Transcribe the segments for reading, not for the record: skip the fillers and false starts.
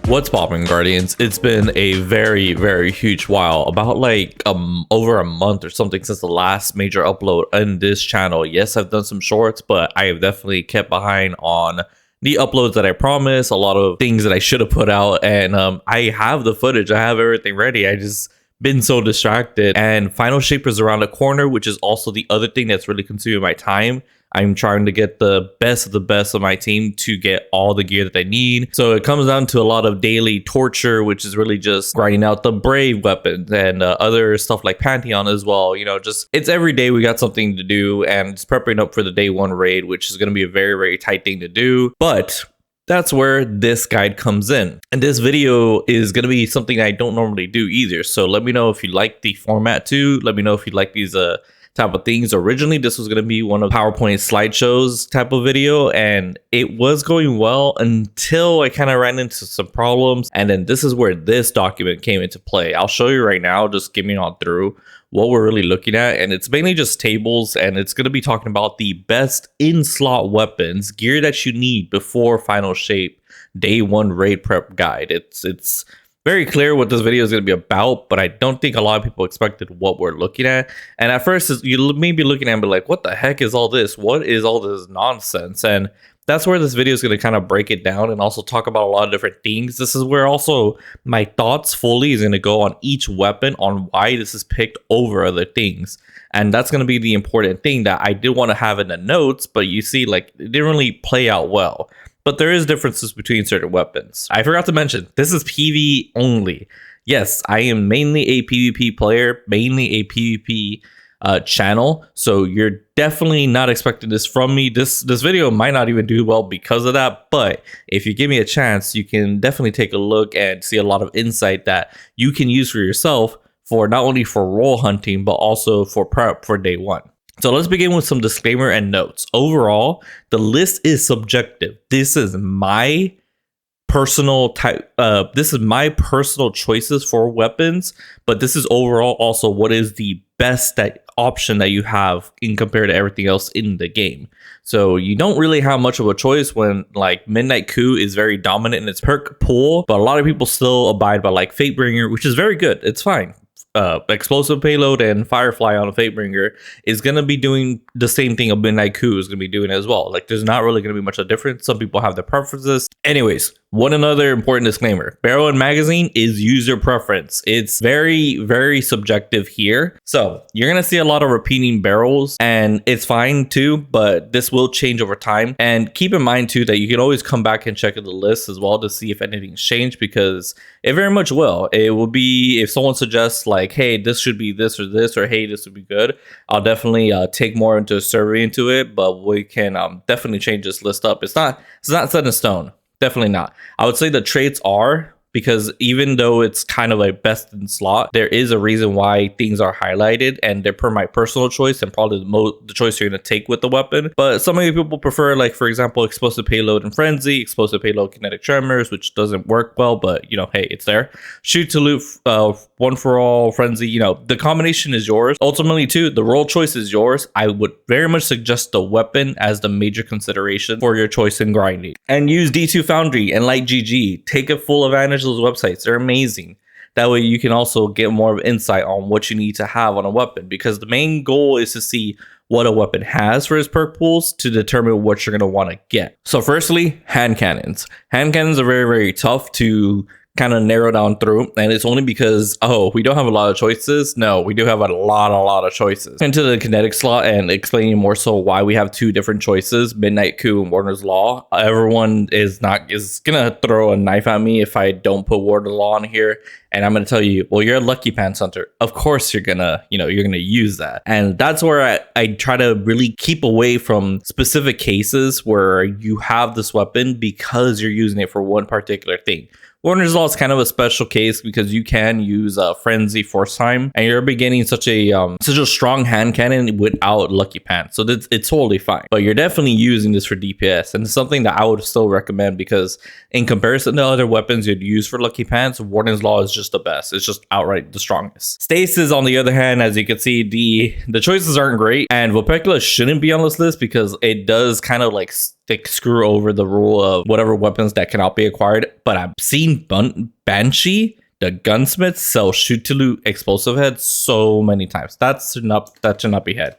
What's poppin', Guardians? It's been a very huge while, about like over a month or something since the last major upload on this channel. Yes, I've done some shorts, but I have definitely kept behind on the uploads that I promised, a lot of things that I should have put out, and I have the footage, I have everything ready. I just been so distracted, and Final Shape is around the corner, which is also the other thing that's really consuming my time. I'm trying to get the best of the best of my team to get all the gear that they need. So it comes down to a lot of daily torture, which is really just grinding out the brave weapons and other stuff like Pantheon as well. You know, just it's every day we got something to do, and it's prepping up for the day one raid, which is going to be a very tight thing to do. But that's where this guide comes in. And this video is going to be something I don't normally do either. So let me know if you like the format too. Let me know if you like these type of things. Originally, this was going to be one of PowerPoint slideshows type of video, and it was going well until I kind of ran into some problems. And then this is where this document came into play. I'll show you right now, just skimming on through what we're really looking at, and it's mainly just tables, and it's going to be talking about the best in-slot weapons, gear that you need before Final Shape day one raid prep guide. It's very clear what this video is going to be about, but I don't think a lot of people expected what we're looking at. And at first, you may be looking at it and be like, what the heck is all this? What is all this nonsense? And that's where this video is going to kind of break it down and also talk about a lot of different things. This is where also my thoughts fully is going to go on each weapon, on why this is picked over other things. And that's going to be the important thing that I did want to have in the notes, but you see, like, it didn't really play out well. But there is differences between certain weapons. I forgot to mention, this is PvE only. Yes, I am mainly a PvP player, mainly a PvP channel. So you're definitely not expecting this from me. This video might not even do well because of that. But if you give me a chance, you can definitely take a look and see a lot of insight that you can use for yourself, for not only for role hunting, but also for prep for day one. So let's begin with some disclaimer and notes. Overall, the list is subjective. This is my personal type. This is my personal choices for weapons, but this is overall also what is the best option that you have in compared to everything else in the game. So you don't really have much of a choice when like Midnight Coup is very dominant in its perk pool, but a lot of people still abide by like Fatebringer, which is very good. It's fine. Explosive Payload and Firefly on a Fatebringer is going to be doing the same thing a Midnight Coup is going to be doing as well. Like, there's not really going to be much of a difference. Some people have their preferences. Anyways, one another important disclaimer. Barrel and magazine is user preference. It's very subjective here. So you're going to see a lot of repeating barrels, and it's fine too, but this will change over time. And keep in mind too that you can always come back and check the list as well to see if anything's changed, because it very much will. It will be, if someone suggests like, hey, this should be this, or hey, this would be good, I'll definitely take more into a survey into it, but we can definitely change this list up. It's not set in stone. Definitely not. I would say the traits are, because even though it's kind of like best in slot, there is a reason why things are highlighted, and they're per my personal choice and probably the choice you're going to take with the weapon. But some of you people prefer, like, for example, explosive payload and frenzy, explosive payload kinetic tremors, which doesn't work well, but you know, hey, it's there. Shoot to loot, one for all, frenzy, you know, the combination is yours. Ultimately too, the role choice is yours. I would very much suggest the weapon as the major consideration for your choice in grinding. And use D2 Foundry and Light GG. Take a full advantage of those websites. They're amazing. That way you can also get more of insight on what you need to have on a weapon, because the main goal is to see what a weapon has for its perk pools to determine what you're going to want to get. So firstly, hand cannons. Hand cannons are very tough to kind of narrow down through, and it's only because, oh, we don't have a lot of choices. No, we do have a lot of choices. Into the kinetic slot and explaining more so why we have two different choices, Midnight Coup and Warner's Law. Everyone is gonna throw a knife at me if I don't put Warner's Law on here, and I'm gonna tell you, well, you're a Lucky Pants Hunter, of course you're gonna use that. And that's where I try to really keep away from specific cases where you have this weapon because you're using it for one particular thing. Warner's Law is kind of a special case because you can use Frenzy Force Time, and you're beginning such a strong hand cannon without Lucky Pants, so it's totally fine. But you're definitely using this for DPS, and it's something that I would still recommend, because in comparison to other weapons you'd use for Lucky Pants, Warner's Law is just the best. It's just outright the strongest. Stasis, on the other hand, as you can see, the choices aren't great, and Vulpecula shouldn't be on this list because it does kind of like like screw over the rule of whatever weapons that cannot be acquired. But I've seen Banshee, the gunsmith, sell shoot to loot explosive head so many times. That should not be head.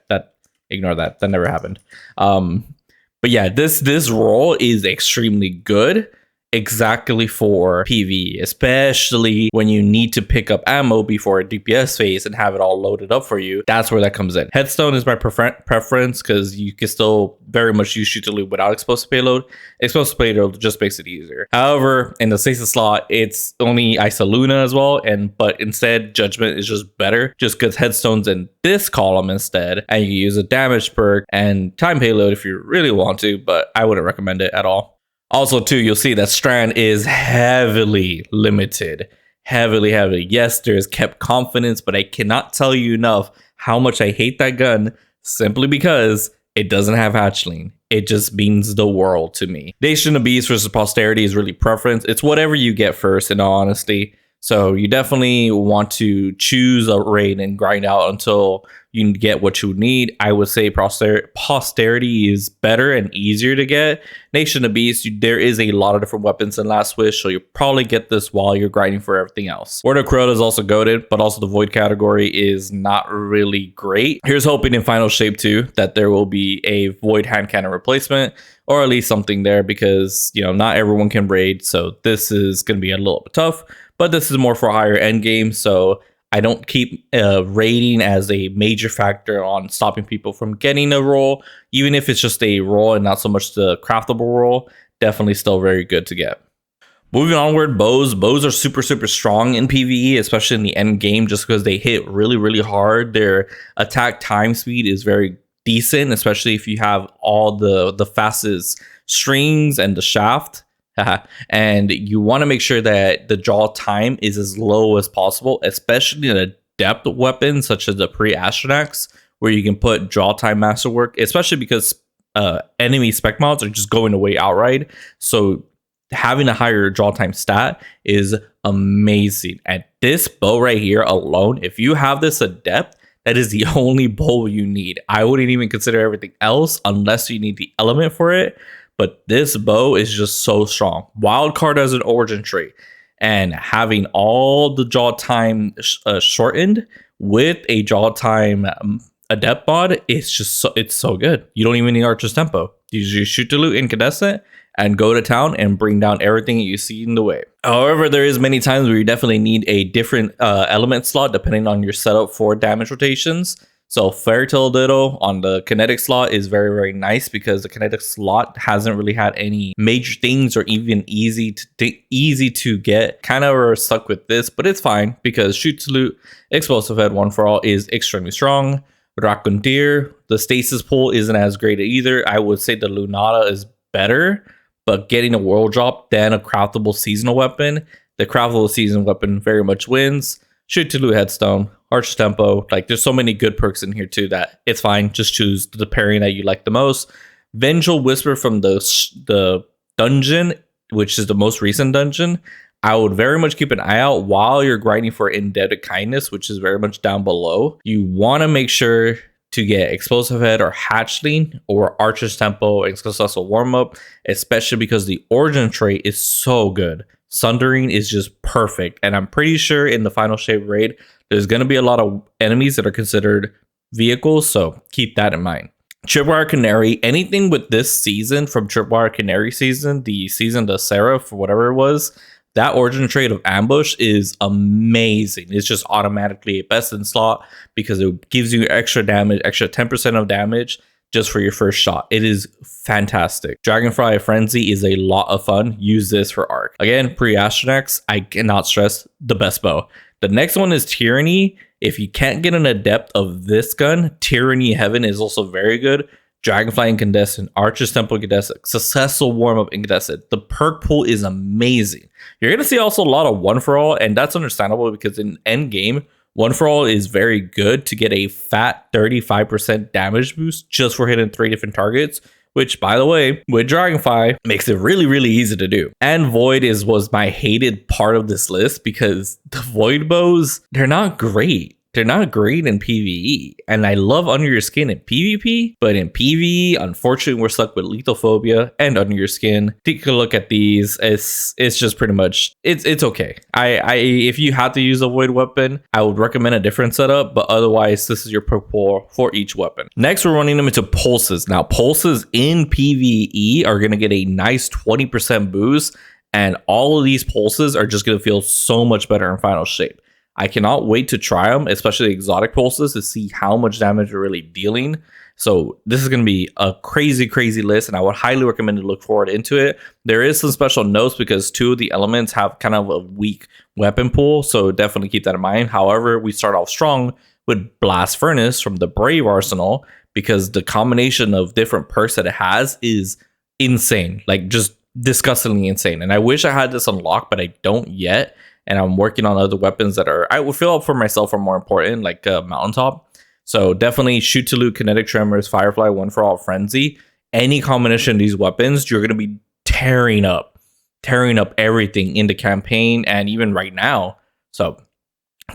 Ignore that. That never happened. But yeah, this role is extremely good. Exactly for PvE, especially when you need to pick up ammo before a DPS phase and have it all loaded up for you. That's where that comes in. Headstone is my preference because you can still very much use shoot to loot without explosive payload. Explosive payload just makes it easier. However, in the stasis slot, it's only Isoluna as well, but instead Judgment is just better, just because headstone's in this column instead, and you use a damage perk and time payload if you really want to, but I wouldn't recommend it at all. Also, too, you'll see that Strand is heavily limited. Heavily. Yes, there's kept confidence, but I cannot tell you enough how much I hate that gun simply because it doesn't have hatchling. It just means the world to me. Nation of Beast versus Posterity is really preference. It's whatever you get first, in all honesty. So you definitely want to choose a raid and grind out until you get what you need. I would say Posterity is better and easier to get. Nation of Beast, there is a lot of different weapons in Last Wish, so you'll probably get this while you're grinding for everything else. Word of Crota is also goated, but also the Void category is not really great. Here's hoping in Final Shape 2 that there will be a Void hand cannon replacement, or at least something there, because not everyone can raid, so this is going to be a little bit tough. But this is more for a higher end game, so I don't keep raiding as a major factor on stopping people from getting a roll. Even if it's just a roll and not so much the craftable roll, definitely still very good to get. Moving onward, bows. Bows are super strong in PvE, especially in the end game, just because they hit really hard. Their attack time speed is very decent, especially if you have all the fastest strings and the shaft. And you want to make sure that the draw time is as low as possible, especially in a depth weapon such as the pre-Astronax, where you can put draw time masterwork, especially because enemy spec mods are just going away outright. So having a higher draw time stat is amazing. And this bow right here alone, if you have this at depth, that is the only bow you need. I wouldn't even consider everything else unless you need the element for it. But this bow is just so strong. Wildcard as an origin trait, and having all the draw time shortened with a draw time adept mod, it's so good. You don't even need Archer's Tempo. You just shoot to loot incandescent and go to town and bring down everything that you see in the way. However, there is many times where you definitely need a different element slot depending on your setup for damage rotations. So Fairytale Ditto on the kinetic slot is very nice because the kinetic slot hasn't really had any major things or even easy to get. Kind of are stuck with this, but it's fine because shoot to loot explosive head one for all is extremely strong. Rakundir, the stasis pull isn't as great either. I would say the Lunata is better, but getting a world drop than a craftable seasonal weapon. The craftable season weapon very much wins. Shoot to loot headstone, Arch Tempo. Like there's so many good perks in here too that it's fine. Just choose the pairing that you like the most. Vengeful Whisper from the dungeon, which is the most recent dungeon. I would very much keep an eye out while you're grinding for Indebted Kindness, which is very much down below. You want to make sure to get Explosive Head or Hatchling or Archer's Tempo and Successful Warm Up, especially because the origin trait is so good. Sundering is just perfect, and I'm pretty sure in the Final Shape raid there's going to be a lot of enemies that are considered vehicles, so keep that in mind. Tripwire Canary, anything with this season from Tripwire Canary season, the season to Seraph, whatever it was, that origin trait of Ambush is amazing. It's just automatically a best in slot because it gives you extra damage, extra 10% of damage just for your first shot. It is fantastic. Dragonfly Frenzy is a lot of fun. Use this for arc. Again, pre-Astronax, I cannot stress the best bow. The next one is Tyranny. If you can't get an adept of this gun, Tyranny Heaven is also very good. Dragonfly Incandescent, Archer's Temple Incandescent, Successful Warm-Up Incandescent. The perk pool is amazing. You're going to see also a lot of One For All, and that's understandable because in end game, One For All is very good to get a fat 35% damage boost just for hitting 3 different targets, which, by the way, with Dragonfly makes it really easy to do. And Void was my hated part of this list because the Void bows, they're not great. they're not great in PvE. And I love Under Your Skin in PvP, but in PvE, unfortunately, we're stuck with Lethal Phobia and Under Your Skin. Take a look at these. It's just pretty much, it's okay. If you had to use a Void weapon, I would recommend a different setup, but otherwise, this is your perk pool for each weapon. Next, we're running them into pulses. Now, pulses in PvE are going to get a nice 20% boost, and all of these pulses are just going to feel so much better in final shape. I cannot wait to try them, especially exotic pulses, to see how much damage they're really dealing. So this is going to be a crazy, crazy list, and I would highly recommend to look forward into it. There is some special notes because 2 of the elements have kind of a weak weapon pool, so definitely keep that in mind. However, we start off strong with Blast Furnace from the Brave Arsenal because the combination of different perks that it has is insane, like just disgustingly insane. And I wish I had this unlocked, but I don't yet. And I'm working on other weapons that I would feel up for myself are more important, like Mountaintop. So definitely Shoot to Loot, Kinetic Tremors, Firefly, One for All, Frenzy. Any combination of these weapons, you're going to be tearing up everything in the campaign and even right now. So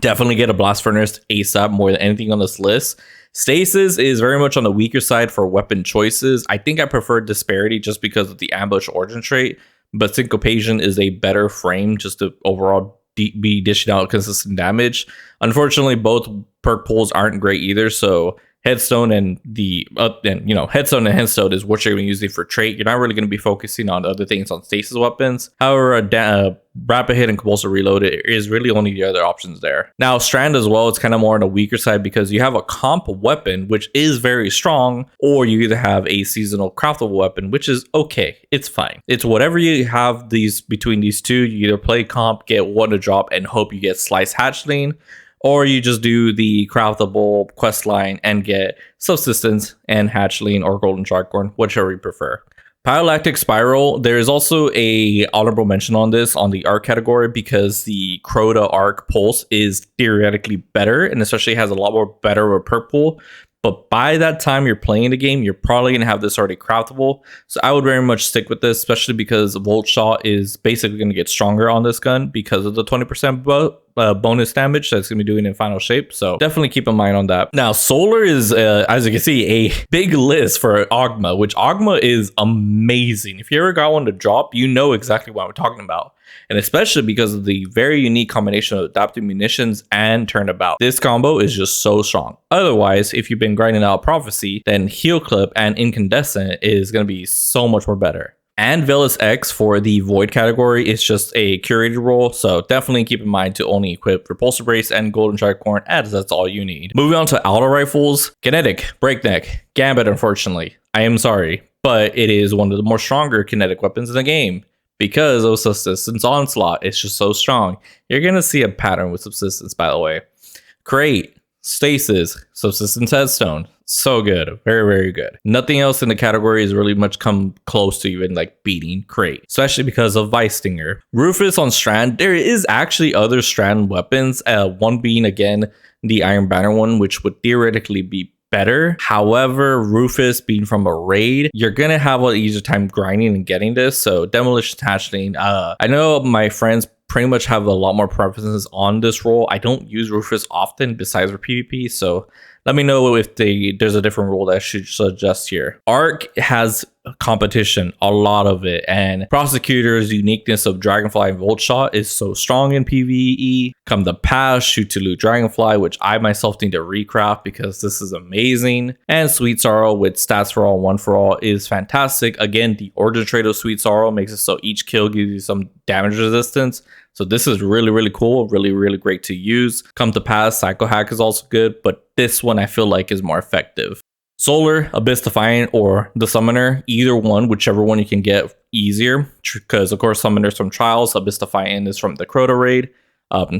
definitely get a Blast Furnace ASAP more than anything on this list. Stasis is very much on the weaker side for weapon choices. I think I prefer Disparity just because of the Ambush origin trait, but Syncopation is a better frame just to overall be dishing out consistent damage. Unfortunately, both perk pools aren't great either, so Headstone and Headstone and Headstone is what you're going to be using for trait. You're not really going to be focusing on other things on stasis weapons. However, Rapid Hit and Compulsive Reload is really only the other options there. Now, Strand as well, it's kind of more on the weaker side because you have a comp weapon, which is very strong, or you either have a seasonal craftable weapon, which is okay. It's fine. It's whatever you have between these two. You either play comp, get one to drop, and hope you get Slice Hatchling, or you just do the craftable quest line and get Subsistence and Hatchling or Golden Tricorn, whichever you prefer. Pyrolactic Spiral, there is also a honorable mention on this on the arc category because the Crota arc pulse is theoretically better and especially has a lot more better of perk pool. But by that time you're playing the game, you're probably going to have this already craftable. So I would very much stick with this, especially because Volt Shot is basically going to get stronger on this gun because of the 20% bonus damage that's going to be doing in final shape. So definitely keep in mind on that. Now, Solar is, as you can see, a big list for Ogma, which Ogma is amazing. If you ever got one to drop, you know exactly what we're talking about. And especially because of the very unique combination of adaptive munitions and turnabout. This combo is just so strong. Otherwise, if you've been grinding out Prophecy, then Heal Clip and Incandescent is going to be so much more better. And Velis X for the Void category is just a curated role, so definitely keep in mind to only equip Repulsor Brace and Golden Tricorn as that's all you need. Moving on to auto rifles, Kinetic, Breakneck, Gambit unfortunately. I am sorry, but it is one of the more stronger kinetic weapons in the game. Because of Subsistence Onslaught, it's just so strong. You're going to see a pattern with Subsistence, by the way. Crate, Stasis, Subsistence Headstone. So good. Very, very good. Nothing else in the category has really much come close to even like beating Crate, especially because of Vice Stinger. Rufus on Strand. There is actually other Strand weapons, one being, again, the Iron Banner one, which would theoretically be better. However, Rufus being from a raid, you're gonna have an easier time grinding and getting this. So Demolition Hatchling, I know my friends pretty much have a lot more preferences on this role. I don't use Rufus often besides for PvP, so let me know if there's a different role that I should suggest here. Arc has competition, a lot of it, and Prosecutor's uniqueness of Dragonfly and Volt Shot is so strong in PvE. Come the Pass, Shoot to Loot Dragonfly, which I myself need to recraft because this is amazing. And Sweet Sorrow with Stats for All, One for All is fantastic. Again, the origin trait of Sweet Sorrow makes it so each kill gives you some damage resistance. So this is really, really cool, really, really great to use. Come to Pass, Psycho Hack is also good, but this one I feel like is more effective. Solar, Abyss Defiant, or the Summoner, either one, whichever one you can get easier, because of course Summoner's from Trials, Abyss Defiant is from the Crota raid.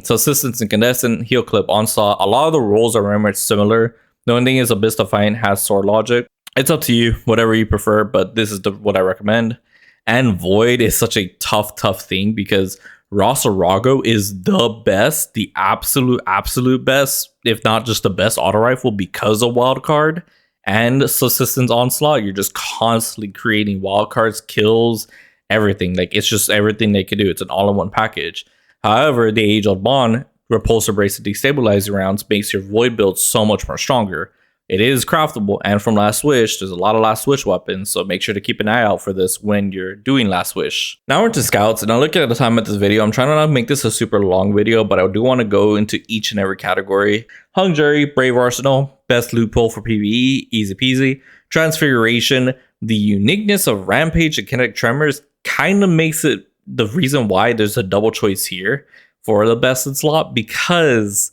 Subsistence, Incandescent, Heal Clip, Onslaught, a lot of the roles are very much similar. The only thing is Abyss Defiant has sword logic. It's up to you, whatever you prefer, but this is what I recommend. And Void is such a tough thing because Rosarago is the best, the absolute best, if not just the best auto rifle because of Wildcard and Subsistence Onslaught. You're just constantly creating wildcards, kills, everything. Like, it's just everything they could do. It's an all-in-one package. However, the Age-Old Bond repulsor brace and destabilizing rounds makes your void build so much more stronger. It is craftable, and from Last Wish, there's a lot of Last Wish weapons, so make sure to keep an eye out for this when you're doing Last Wish. Now we're into scouts, and I'm looking at the time of this video. I'm trying to not make this a super long video, but I do want to go into each and every category. Hung Jury, Brave Arsenal, best loophole for PvE, easy peasy. Transfiguration, the uniqueness of Rampage and Kinetic Tremors kind of makes it the reason why there's a double choice here for the best in slot, because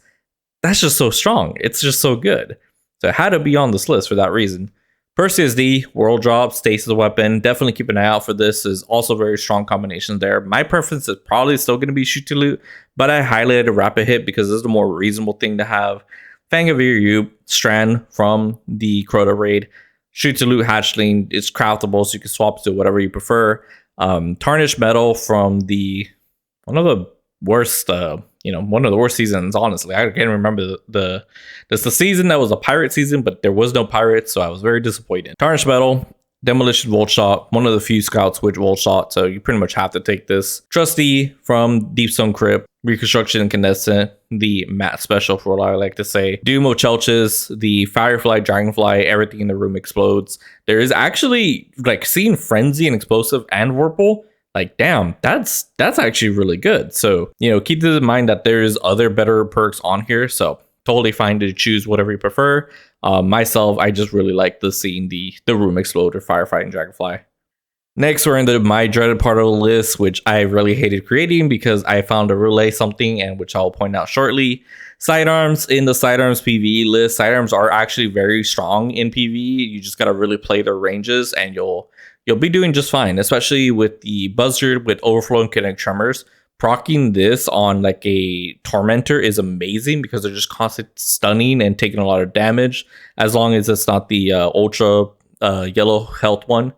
that's just so strong. It's just so good. So it had to be on this list for that reason. Perseus D, World Drop, Stasis Weapon. Definitely keep an eye out for this. Is also very strong combinations there. My preference is probably still going to be Shoot to Loot, but I highlighted Rapid Hit because this is the more reasonable thing to have. Fang of Yu, Strand from the Crota raid. Shoot to Loot Hatchling. It's craftable, so you can swap to whatever you prefer. Tarnished Metal from one of the worst seasons, honestly. I can't remember the season that was a pirate season, but there was no pirates, so I was very disappointed. Tarnished Metal, Demolition Volt Shot, one of the few scouts with Volt Shot, so you pretty much have to take this. Trusty from Deepstone Crypt, Reconstruction Incandescent, the matte special for what I like to say. Doom of Chelches, the Firefly, Dragonfly, everything in the room explodes. There is actually, like, seeing Frenzy and Explosive and Whirlpool, like, damn, that's actually really good. So, keep this in mind that there's other better perks on here. So totally fine to choose whatever you prefer. Myself, I just really like seeing the room explode or Firefight and Dragonfly. Next, we're in my dreaded part of the list, which I really hated creating because I found a relay something, and which I'll point out shortly. Sidearms. In the sidearms PvE list, sidearms are actually very strong in PvE. You just gotta really play their ranges, and you'll be doing just fine, especially with the Buzzard with Overflow and Kinetic Tremors. Proccing this on like a Tormentor is amazing because they're just constant stunning and taking a lot of damage. As long as it's not the ultra yellow health one,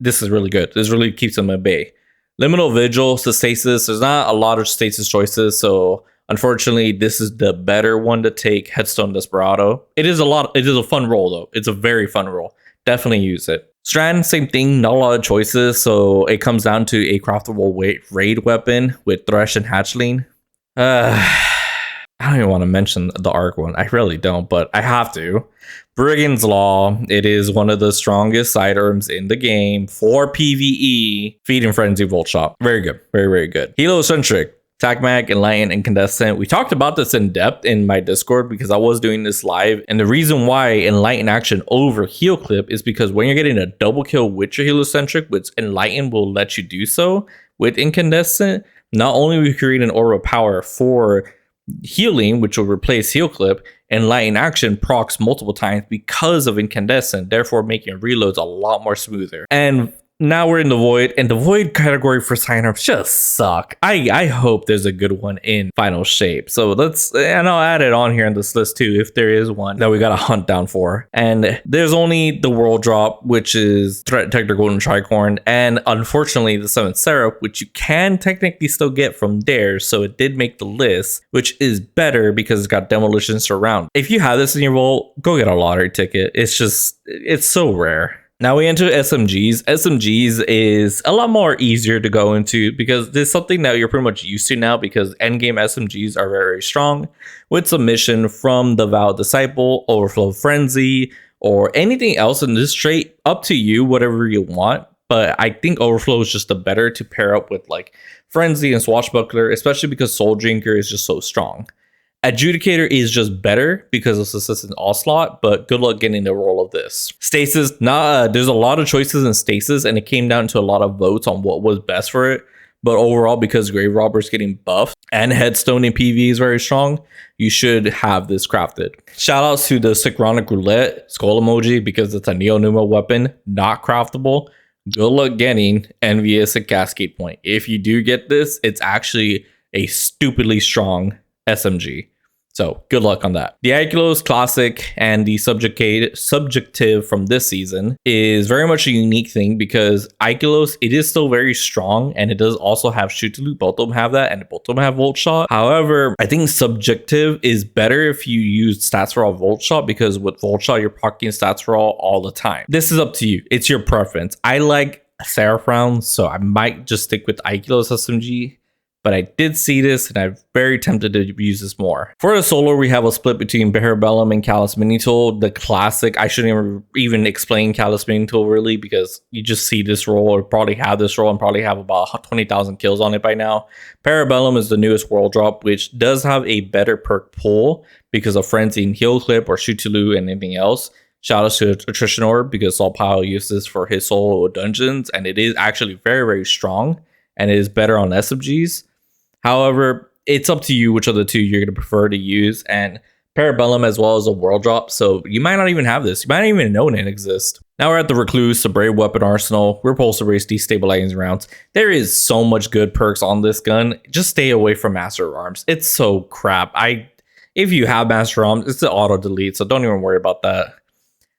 this is really good. This really keeps them at bay. Liminal Vigil, Stasis. There's not a lot of Stasis choices, so unfortunately, this is the better one to take. Headstone Desperado. It is a fun roll though. It's a very fun roll. Definitely use it. Strand, same thing, not a lot of choices, so it comes down to a craftable raid weapon with Thresh and Hatchling. I don't even want to mention the Arc one. I really don't, but I have to. Brigand's Law. It is one of the strongest sidearms in the game for PvE. Feed and Frenzy Volt Shot. Very good. Very, very good. Heliocentric. Tac Mag, Enlighten, Incandescent. We talked about this in depth in my Discord because I was doing this live. And the reason why Enlighten action over Heal Clip is because when you're getting a double kill with your Heliocentric, which Enlighten will let you do so with Incandescent, not only will you create an aura of power for healing, which will replace Heal Clip, Enlighten action procs multiple times because of Incandescent, therefore making reloads a lot more smoother. And now we're in the Void, and the Void category for sidearms just suck. I hope there's a good one in final shape. So and I'll add it on here in this list too, if there is one that we gotta hunt down for. And there's only the World Drop, which is Threat Detector Golden Tricorn, and unfortunately the 7th Seraph, which you can technically still get from there. So it did make the list, which is better because it's got Demolition Surround. If you have this in your vault, go get a lottery ticket. It's so rare. Now we enter SMGs. SMGs is a lot more easier to go into because there's something that you're pretty much used to now because endgame SMGs are very strong with submission from the Vowed Disciple, Overflow Frenzy, or anything else in this trait. Up to you, whatever you want. But I think Overflow is just the better to pair up with like Frenzy and Swashbuckler, especially because Soul Drinker is just so strong. Adjudicator is just better because of Assassin Onslaught, but good luck getting the role of this. Stasis, there's a lot of choices in Stasis, and it came down to a lot of votes on what was best for it. But overall, because Grave Robber's getting buffed and Headstone in PV is very strong, you should have this crafted. Shoutouts to the Synchronic Roulette Skull emoji because it's a Neo-Numa weapon, not craftable. Good luck getting Envious and Cascade Point. If you do get this, it's actually a stupidly strong SMG. So good luck on that. The Ikelos Classic and the Subjective from this season is very much a unique thing because Ikelos, it is still very strong and it does also have Shoot to Loot. Both of them have that and both of them have Volt Shot. However, I think Subjective is better if you use Stats for All Volt Shot because with Volt Shot, you're proccing Stats for all the time. This is up to you. It's your preference. I like Seraph rounds, so I might just stick with Ikelos SMG. but I did see this and I'm very tempted to use this more. For the solar, we have a split between Parabellum and Callus Mini Tool. The classic, I shouldn't even explain Callus Mini Tool really, because you just see this roll or probably have this roll and probably have about 20,000 kills on it by now. Parabellum is the newest world drop, which does have a better perk pull because of Frenzy and Heal Clip or Shutulu and anything else. Shout out to Attrition Orb because Saul Pyle uses for his solo dungeons, and it is actually very, very strong and it is better on SMGs. However, it's up to you which of the two you're going to prefer to use, and Parabellum as well as a world drop, so you might not even have this. You might not even know it exists. Now we're at the Recluse, the Brave Weapon Arsenal, Repulsor Race, Destabilizing Rounds. There is so much good perks on this gun. Just stay away from Master of Arms. It's so crap. If you have Master of Arms, it's the auto delete, so don't even worry about that.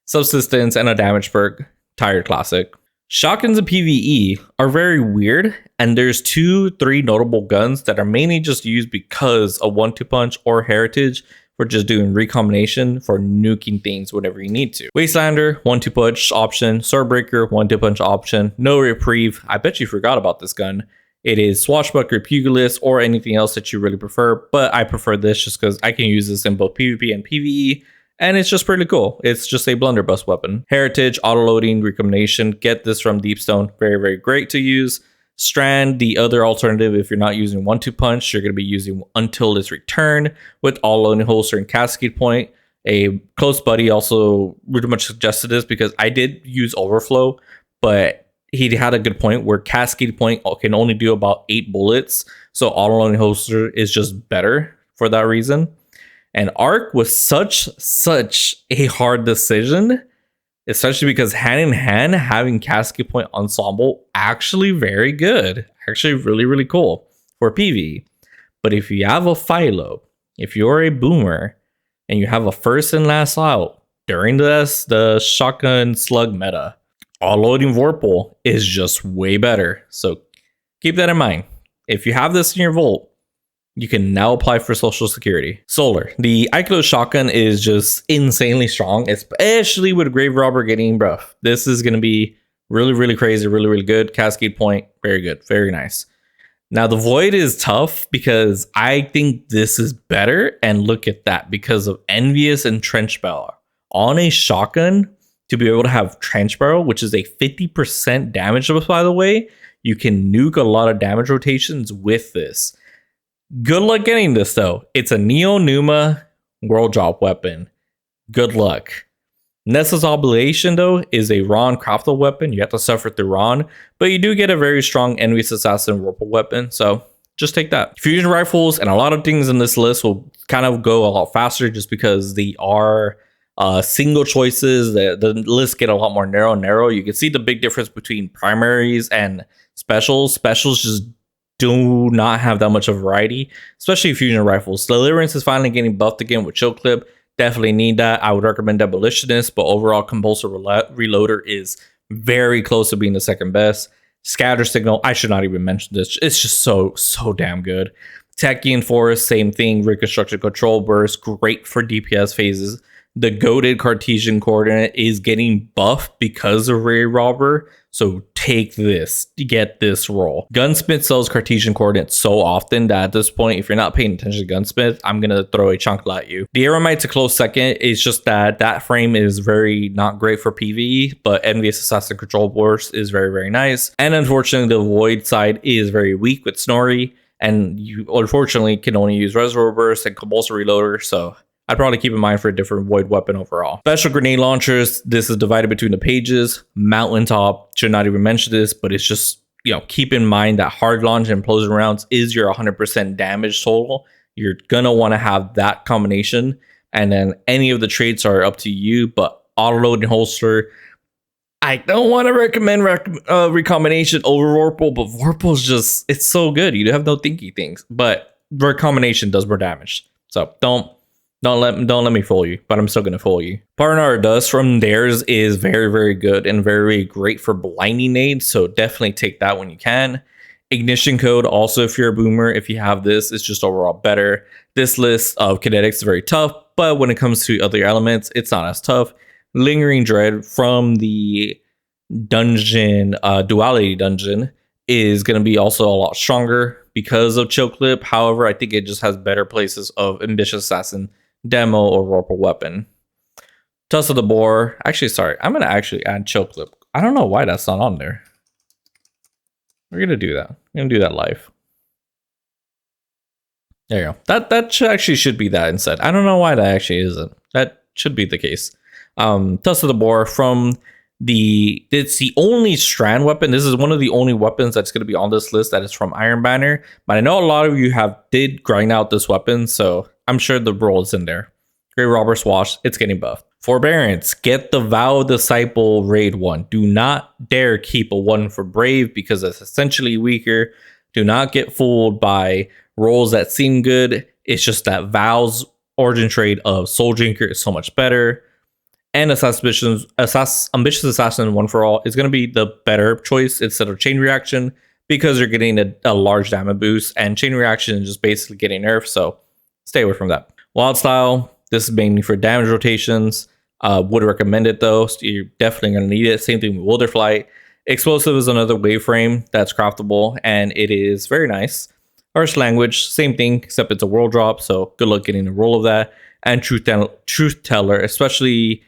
Subsistence and a damage perk, Tired Classic. Shotguns in PvE are very weird, and there's 2-3 notable guns that are mainly just used because of 1-2 punch or heritage for just doing recombination for nuking things whenever you need to. Wastelander, 1-2 punch option, Swordbreaker, 1-2 punch option, no reprieve. I bet you forgot about this gun. It is Swashbuckler, Pugilist, or anything else that you really prefer, but I prefer this just because I can use this in both PvP and PvE. And it's just pretty cool. It's just a blunderbuss weapon. Heritage, auto-loading, recombination. Get this from Deepstone. Very, very great to use. Strand, the other alternative, if you're not using 1-2 punch, you're going to be using Until Its Return with auto-loading holster and cascade point. A close buddy also pretty much suggested this because I did use Overflow, but he had a good point where cascade point can only do about 8 bullets. So auto-loading holster is just better for that reason. And Arc was such a hard decision, especially because hand in hand, having Cascade Point Ensemble actually very good. Actually really, really cool for PvE. But if you have a Philo, if you're a boomer, and you have a first and last out during the shotgun slug meta, all-loading Vorpal is just way better. So keep that in mind. If you have this in your vault, you can now apply for Social Security. Solar. The Aiklo shotgun is just insanely strong, especially with Grave Robber getting buff. This is going to be really, really crazy, really, really good. Cascade Point, very good, very nice. Now, the Void is tough because I think this is better, and look at that, because of Envious and Trench Barrel. On a shotgun, to be able to have Trench Barrel, which is a 50% damage buff, by the way, you can nuke a lot of damage rotations with this. Good luck getting this though. It's a Neo Numa world drop weapon. Good luck. Nessus Oblation though is a Ron craftable weapon. You have to suffer through Ron, but you do get a very strong Envious Assassin Whirlpool weapon. So just take that. Fusion rifles and a lot of things in this list will kind of go a lot faster just because they are single choices. The lists get a lot more narrow and narrow. You can see the big difference between primaries and specials. Specials just do not have that much of variety, especially fusion rifles. Deliverance is finally getting buffed again with Chill Clip. Definitely need that. I would recommend Abolitionist, but overall Compulsive Reloader is very close to being the second best. Scatter Signal, I should not even mention this. It's just so damn good. Techian Forest, same thing. Reconstruction Control Burst, great for DPS phases. The goated Cartesian Coordinate is getting buffed because of Ray Robber. So take this, get this roll. Gunsmith sells Cartesian Coordinates so often that at this point, if you're not paying attention to Gunsmith, I'm going to throw a chunk at you. The Eremite's a close second. It's just that frame is very not great for PvE, but Envious Assassin Control Burst is very, very nice. And unfortunately, the Void side is very weak with Snorri, and you unfortunately can only use Reservoir Burst and Compulsive Reloader, so I'd probably keep in mind for a different Void weapon overall. Special grenade launchers. This is divided between the pages. Mountaintop, should not even mention this, but it's just, keep in mind that hard launch and implosion rounds is your 100% damage total. You're gonna want to have that combination. And then any of the traits are up to you, but auto load and holster, I don't want to recommend recombination over Vorpal, but Vorpal's just, it's so good. You have no thinky things, but recombination does more damage. So don't let me fool you, but I'm still gonna fool you. Parnar Dust from theirs is very, very good and very great for blinding nades, so definitely take that when you can. Ignition Code, also if you're a boomer, if you have this, it's just overall better. This list of kinetics is very tough, but when it comes to other elements, it's not as tough. Lingering Dread from the dungeon, Duality Dungeon, is going to be also a lot stronger because of Chill Clip. However, I think it just has better places of Ambitious Assassin, Demo, or Vorpal Weapon. Tusk of the Boar. Actually, sorry. I'm going to actually add Chill Clip. I don't know why that's not on there. We're going to do that. We're going to do that live. There you go. That should be that instead. I don't know why that actually isn't. That should be the case. Tusk of the Boar from it's the only strand weapon. This is one of the only weapons that's going to be on this list that is from Iron Banner. But I know a lot of you did grind out this weapon, so I'm sure the roll is in there. Great Robber Swash, it's getting buffed. Forbearance, get the Vow Disciple raid 1. Do not dare keep a 1 for Brave because it's essentially weaker. Do not get fooled by rolls that seem good. It's just that Vow's origin trade of Soul Drinker is so much better. And Ambitious Assassin 1 for All is going to be the better choice instead of Chain Reaction because you're getting a large damage boost, and Chain Reaction is just basically getting nerfed, so stay away from that. Wild Style, this is mainly for damage rotations. Would recommend it though, so you're definitely going to need it. Same thing with Wilder Flight. Explosive is another wave frame that's craftable, and it is very nice. Harsh Language, same thing, except it's a world drop, so good luck getting a roll of that. And Truth Teller, especially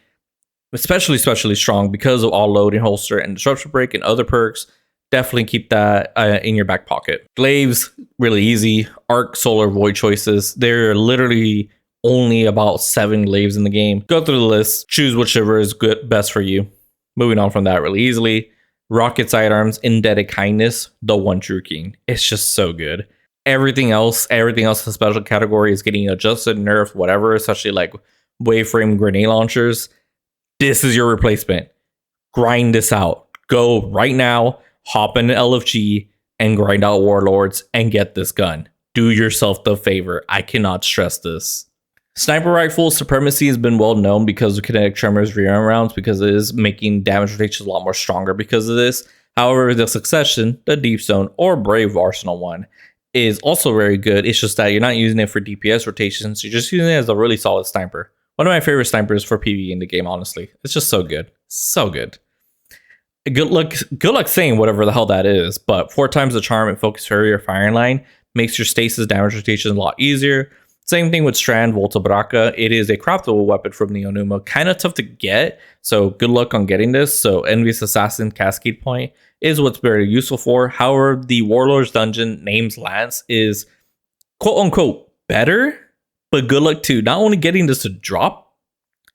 strong because of all load and holster and disruption break and other perks. Definitely keep that in your back pocket. Glaives, really easy. Arc, Solar, Void choices. There are literally only about 7 glaives in the game. Go through the list, choose whichever is best for you. Moving on from that really easily. Rocket Sidearms, Indebted Kindness, the one true king. It's just so good. Everything else in the special category is getting adjusted, nerfed, whatever, especially like waveframe grenade launchers. This is your replacement. Grind this out. Go right now, hop into LFG and grind out Warlords and get this gun. Do yourself the favor. I cannot stress this. Sniper Rifle Supremacy has been well known because of Kinetic Tremors rearm rounds, because it is making damage rotations a lot more stronger because of this. However, the Succession, the Deep Zone, or Brave Arsenal one is also very good. It's just that you're not using it for DPS rotations. You're just using it as a really solid sniper. One of my favorite snipers for PvE in the game, honestly. It's just so good. So good. Good luck saying whatever the hell that is, but 4 times the charm and focus fury or firing line makes your stasis damage rotation a lot easier. Same thing with Strand, Volta Baraka. It is a craftable weapon from the Onuma. Kind of tough to get, so good luck on getting this. So Envious Assassin Cascade Point is what's very useful for. However, the Warlord's Dungeon names Lance is quote unquote better, but good luck to not only getting this to drop,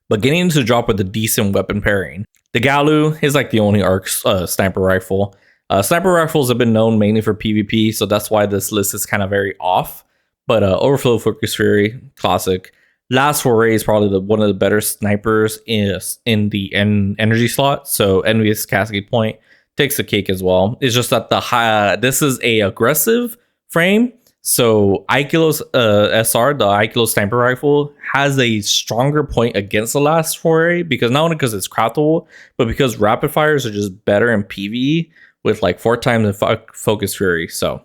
but getting this to drop with a decent weapon pairing. The Galu is like the only arc sniper rifle. Sniper rifles have been known mainly for PvP, so that's why this list is kind of very off. But Overflow, Focus Fury, classic. Last Foray is probably one of the better snipers in the energy slot. So Envious Cascade Point takes the cake as well. It's just that this is a aggressive frame. So Aikilo's SR, the Aikilo sniper rifle, has a stronger point against the Last Foray, because not only because it's craftable, but because rapid fires are just better in PvE with like 4 times the Focus Fury. So,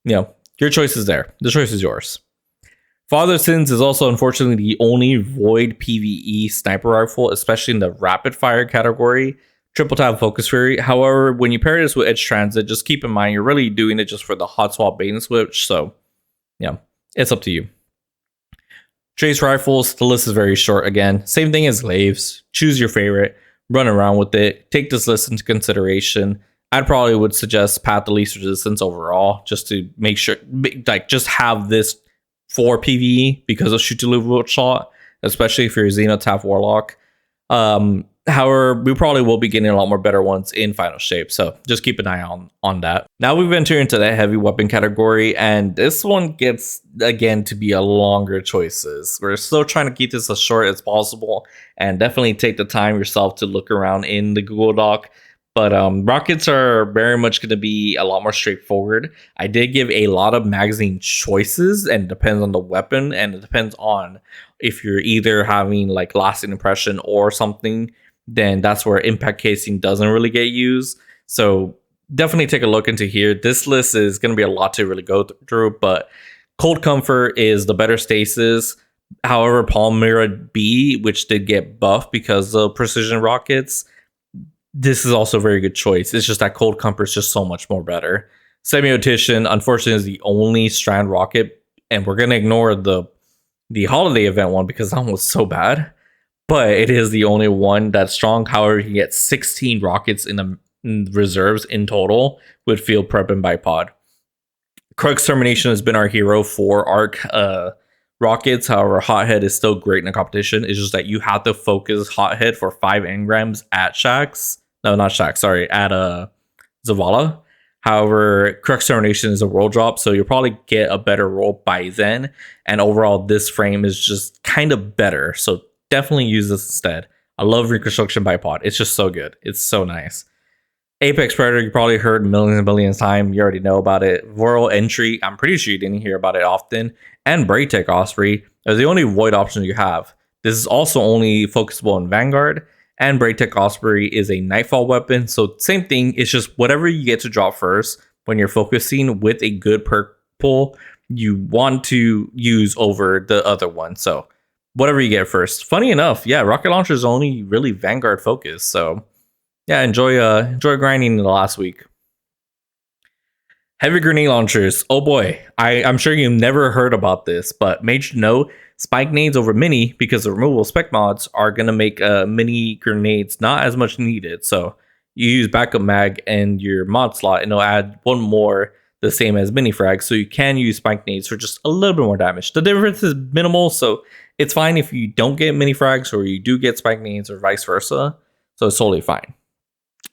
your choice is there. The choice is yours. Father Sins is also unfortunately the only void PvE sniper rifle, especially in the rapid fire category. Triple tap Focus Fury. However, when you pair this with Edge Transit, just keep in mind you're really doing it just for the hot swap bait and switch. So, it's up to you. Trace rifles, the list is very short again. Same thing as glaives. Choose your favorite, run around with it. Take this list into consideration. I'd probably would suggest Path of Least Resistance overall, just to make sure, just have this for PvE because of Shoot to Live shot, especially if you're a Xenotaph Warlock. However, we probably will be getting a lot more better ones in Final Shape, so just keep an eye on that. Now we've entered into the heavy weapon category, and this one gets, again, to be a longer choices. We're still trying to keep this as short as possible, and definitely take the time yourself to look around in the Google Doc. But rockets are very much going to be a lot more straightforward. I did give a lot of magazine choices, and it depends on the weapon, and it depends on if you're either having like lasting impression or something, then that's where impact casing doesn't really get used. So definitely take a look into here. This list is going to be a lot to really go through, but Cold Comfort is the better stasis. However, Palmyra B, which did get buffed because of precision rockets, this is also a very good choice. It's just that Cold Comfort is just so much more better. Semi-Otician, unfortunately, is the only strand rocket, and we're gonna ignore the holiday event one because that one was so bad. But it is the only one that's strong. However, you get 16 rockets in the reserves in total with field prep and bipod. Crux Termination has been our hero for arc rockets. However, Hothead is still great in the competition. It's just that you have to focus Hothead for 5 engrams at Shax. No, not Shax. Sorry, at Zavala. However, Crux Termination is a roll drop, so you'll probably get a better roll by then. And overall, this frame is just kind of better. So definitely use this instead. I love Reconstruction Bipod. It's just so good. It's so nice. Apex Predator, you probably heard millions and millions of times. You already know about it. Voral Entry, I'm pretty sure you didn't hear about it often. And Braytech Osprey are the only void options you have. This is also only focusable in Vanguard. And Braytech Osprey is a Nightfall weapon. So same thing. It's just whatever you get to drop first when you're focusing with a good perk pull, you want to use over the other one. So whatever you get first. Funny enough, yeah, Rocket Launcher is only really Vanguard focused. So yeah, enjoy grinding the last week. Heavy grenade launchers. Oh boy, I'm sure you've never heard about this, but make sure to know spike nades over mini because the removable spec mods are gonna make mini grenades not as much needed. So you use backup mag and your mod slot, and it'll add one more the same as mini frags. So you can use spike nades for just a little bit more damage. The difference is minimal, so it's fine if you don't get mini frags or you do get spike nades or vice versa. So it's totally fine.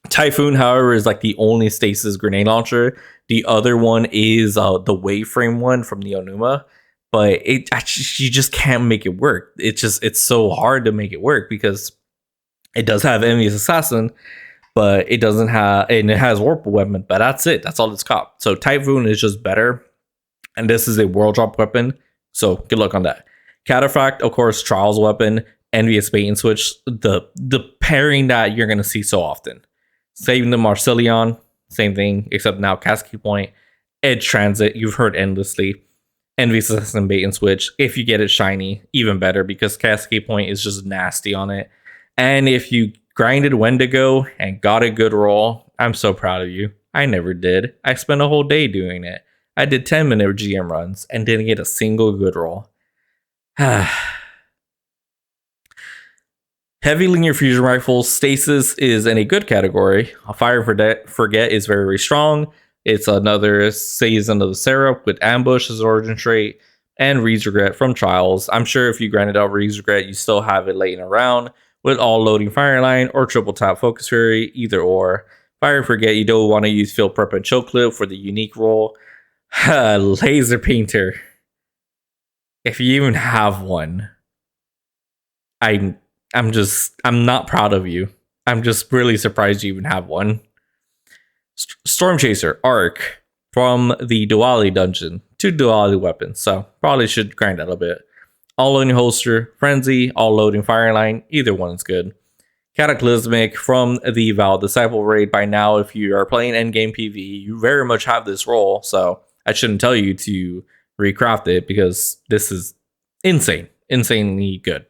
Typhoon, however, is like the only stasis grenade launcher. The other one is the Waveframe one from the Onuma, but you just can't make it work. It's so hard to make it work because it does have Envious Assassin, but it doesn't have, and it has Warp Weapon, but that's it. That's all it's got. So Typhoon is just better, and this is a world drop weapon, so good luck on that. Cataphract, of course, Trials weapon, Envious Bait and Switch, the pairing that you're gonna see so often. Saving the Marcelion, same thing, except now Cascade Point. Edge Transit, you've heard endlessly. Envious Assassin Bait and Switch. If you get it shiny, even better because Cascade Point is just nasty on it. And if you grinded Wendigo and got a good roll, I'm so proud of you. I never did. I spent a whole day doing it. I did 10-minute GM runs and didn't get a single good roll. Heavy linear fusion rifles, stasis is in a good category. Fire Forget is very, very strong. It's another season of the Syrup with Ambush as origin trait, and Reed's Regret from Trials. I'm sure if you grinded out Reed's Regret, you still have it laying around with all loading Fireline or triple tap Focus Fury, either or. Fire Forget, you don't want to use Field Prep and Choke Clip for the unique role. Laser Painter. If you even have one, I'm not proud of you. I'm just really surprised you even have one. Storm Chaser, Arc, from the Duality Dungeon. 2 Duality weapons, so probably should grind that a bit. All loading Holster, Frenzy, all loading Fireline, either one is good. Cataclysmic from the Val Disciple raid. By now, if you are playing endgame PvE, you very much have this role, so I shouldn't tell you to recraft it because this is insanely good.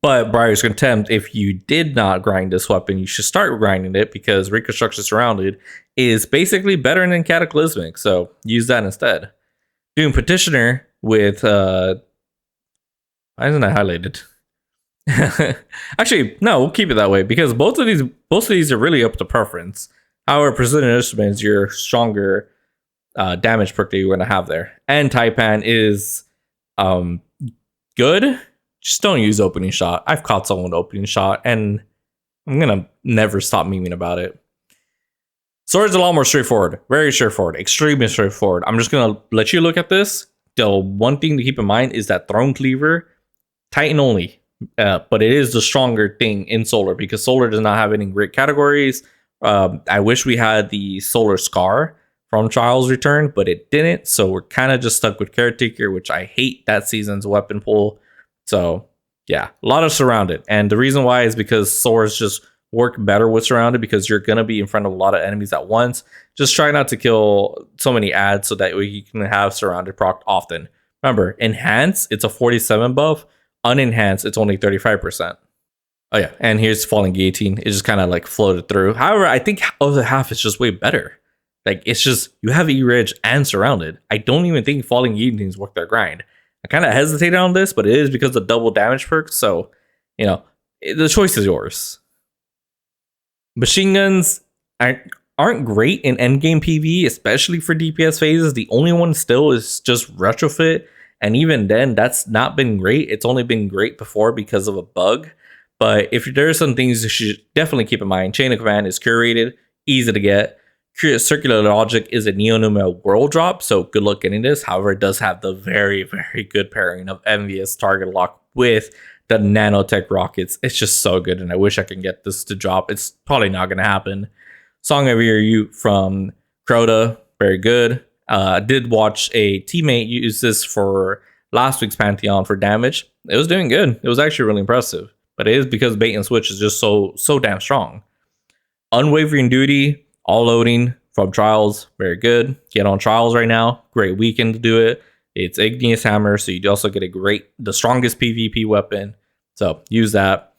But Briar's Contempt, if you did not grind this weapon, you should start grinding it because Reconstruction Surrounded is basically better than Cataclysmic, so use that instead. Doom Petitioner with why isn't that highlighted? Actually, no, we'll keep it that way because both of these are really up to preference. However, Precision Instrument is your stronger damage perk that you're going to have there, and Taipan is good. Just don't use opening shot. I've caught someone with opening shot, and I'm gonna never stop memeing about it. Sword's a lot more straightforward, very straightforward, extremely straightforward. I'm just gonna let you look at this. The one thing to keep in mind is that Throne Cleaver, Titan only, but it is the stronger thing in Solar because Solar does not have any great categories. I wish we had the Solar Scar from Trials Return, but it didn't, so we're kind of just stuck with Caretaker, which I hate that season's weapon pool. So yeah, a lot of Surrounded, and the reason why is because swords just work better with Surrounded because you're gonna be in front of a lot of enemies at once. Just try not to kill so many ads so that way you can have Surrounded proc often. Remember, Enhance, it's a 47 buff. Unenhanced, it's only 35%. Oh yeah, and here's Falling Guillotine. It just kind of like floated through. However, I think other half is just way better. Like it's just you have E-Reg and Surrounded. I don't even think Falling Guillotines work their grind. I kind of hesitated on this, but it is because of double damage perks. So, the choice is yours. Machine guns aren't great in endgame PvE, especially for DPS phases. The only one still is just Retrofit, and even then, that's not been great. It's only been great before because of a bug. But if there are some things you should definitely keep in mind, Chain of Command is curated, easy to get. Circular Logic is a Neonuma world drop, so good luck getting this. However, it does have the very, very good pairing of Envious Target Lock with the Nanotech Rockets. It's just so good, and I wish I can get this to drop. It's probably not going to happen. Song of You from Crota, very good. I did watch a teammate use this for last week's Pantheon for damage. It was doing good. It was actually really impressive. But it is because bait and switch is just so damn strong. Unwavering Duty, all loading from Trials, very good. Get on Trials right now. Great weekend to do it. It's Igneous Hammer, so you also get the strongest PvP weapon. So use that.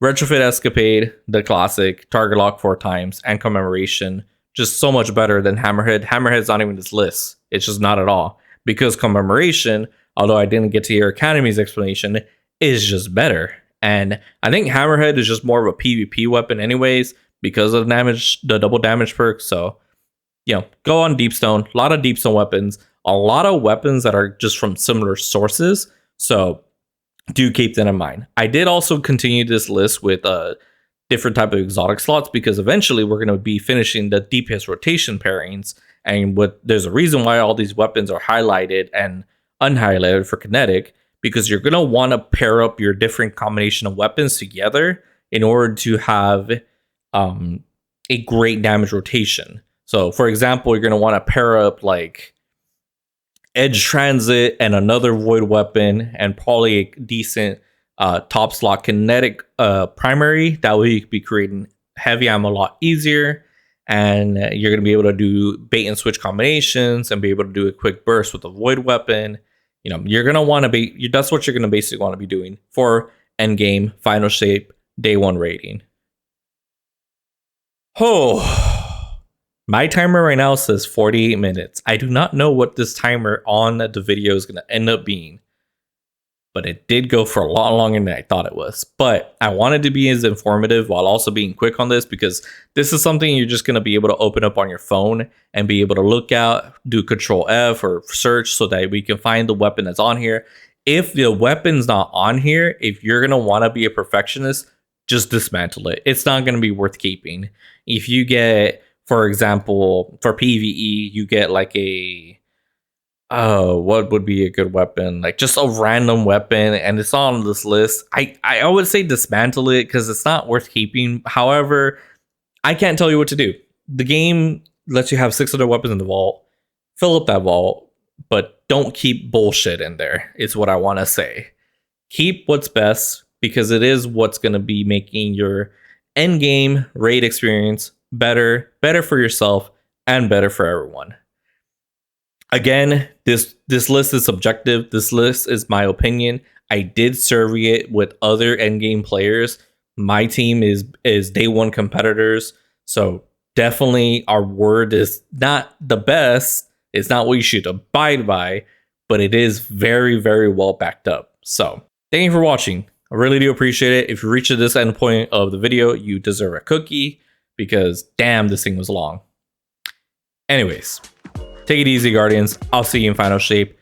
Retrofit Escapade, the classic, target lock 4 times, and Commemoration. Just so much better than Hammerhead. Hammerhead's not even this list. It's just not at all. Because Commemoration, although I didn't get to hear Academy's explanation, is just better. And I think Hammerhead is just more of a PvP weapon anyways, because of the double damage perk. So, go on Deepstone. A lot of Deepstone weapons. A lot of weapons that are just from similar sources. So, do keep that in mind. I did also continue this list with different type of exotic slots because eventually we're going to be finishing the DPS rotation pairings. And there's a reason why all these weapons are highlighted and unhighlighted for kinetic, because you're going to want to pair up your different combination of weapons together in order to have a great damage rotation. So, for example, you're going to want to pair up like Edge Transit and another Void weapon and probably a decent top slot kinetic primary. That way you could be creating heavy ammo a lot easier, and you're going to be able to do bait and switch combinations and be able to do a quick burst with a Void weapon. You're going to want to be, that's what you're going to basically want to be doing for endgame, final shape, day 1 rating. Oh, my timer right now says 48 minutes. I do not know what this timer on the video is going to end up being, but it did go for a lot longer than I thought it was. But I wanted to be as informative while also being quick on this, because this is something you're just going to be able to open up on your phone and be able to look at, do Control F or search so that we can find the weapon that's on here. If the weapon's not on here, if you're going to want to be a perfectionist, just dismantle it. It's not going to be worth keeping. If you get, for example, for PvE, you get like what would be a good weapon? Like just a random weapon, and it's on this list. I would say dismantle it because it's not worth keeping. However, I can't tell you what to do. The game lets you have 600 weapons in the vault. Fill up that vault, but don't keep bullshit in there. It's what I want to say. Keep what's best, because it is what's going to be making your end game raid experience better for yourself and better for everyone. Again, this list is subjective. This list is my opinion. I did survey it with other endgame players. My team is day 1 competitors, so definitely our word is not the best. It's not what you should abide by, but it is very, very well backed up. So thank you for watching. I really do appreciate it. If you reach to this end point of the video, you deserve a cookie, because damn, this thing was long. Anyways, take it easy, Guardians. I'll see you in final shape.